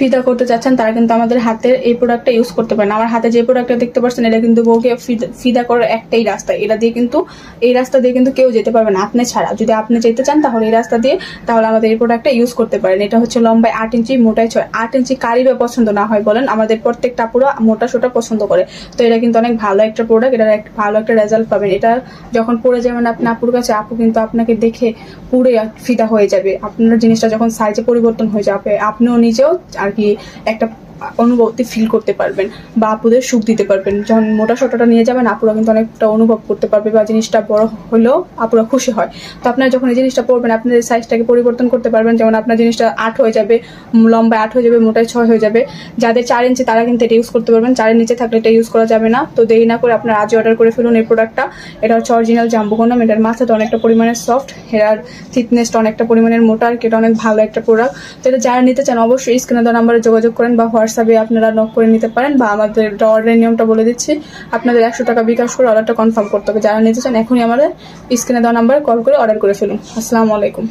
ফিদা করতে চাচ্ছেন তারা কিন্তু আমাদের হাতের এই প্রোডাক্টটা ইউজ করতে পারেন। আমার হাতে যে প্রোডাক্টটা দেখতে পাচ্ছেন এটা কিন্তু বউকে ফিদা করার একটাই রাস্তা। এটা দিয়ে কিন্তু এই রাস্তা দিয়ে কিন্তু কেউ যেতে পারবে না আপনি ছাড়া। যদি আপনি যেতে চান তাহলে এই রাস্তা দিয়ে তাহলে আমাদের এই প্রোডাক্টটা ইউজ করতে পারেন। এটা হচ্ছে লম্বায় 8 ইঞ্চি, মোটায় 6। 8 ইঞ্চি কারই বা পছন্দ না হয় বলেন, আমাদের প্রত্যেকটা পুরো মোটা সোটা পছন্দ করে। তো এটা কিন্তু অনেক ভালো একটা প্রোডাক্ট, এটার ভালো একটা রেজাল্ট পাবেন। এটা যখন পরে যাবেন আপনি আপুর কাছে, আপু কিন্তু আপনাকে দেখে পুরো ফিদা হয়ে যাবে। আপনার জিনিসটা যখন সাইজে পরিবর্তন হয়ে যাবে আপনিও নিজেও আর কি একটা অনুভূতি ফিল করতে পারবেন বা আপুদের সুখ দিতে পারবেন। যখন মোটা সোটাটা নিয়ে যাবেন আপুরা কিন্তু অনেকটা অনুভব করতে পারবে বা জিনিসটা বড় হলেও আপুরা খুশি হয়। তো আপনারা যখন এই জিনিসটা পরবেন আপনাদের সাইজটাকে পরিবর্তন করতে পারবেন। যেমন আপনার জিনিসটা 8 হয়ে যাবে, লম্বায় 8 হয়ে যাবে, মোটায় 6 হয়ে যাবে। যাদের 4 ইঞ্চি তারা কিন্তু এটা ইউজ করতে পারবেন, 4-এর নিচে থাকলে এটা ইউজ করা যাবে না। তো দেরি না করে আপনারা আজই অর্ডার করে ফেলুন এই প্রোডাক্টটা। এটা হচ্ছে অরিজিনাল জাম্বো কন্ডম। এটার মাথাটা অনেকটা পরিমাণে সফট, এটার থিকনেসটা অনেকটা পরিমাণের মোটা, আর এটা অনেক ভালো একটা প্রোডাক্ট। তো এটা যারা নিতে চান অবশ্যই স্ক্রিনে দেওয়া নাম্বারে যোগাযোগ করেন বা হোয়াটসঅ্যাপে আপনারা নক করে নিতে পারেন। বা আমাদের অর্ডারের নিয়মটা বলে দিচ্ছি, আপনাদের 100 টাকা বিকাশ করে অর্ডারটা কনফার্ম করতে হবে। যারা নিতে চান এখনই আমাদের স্ক্রিনে দেওয়া নাম্বারে কল করে অর্ডার করে ফেলুন। আসসালামু আলাইকুম।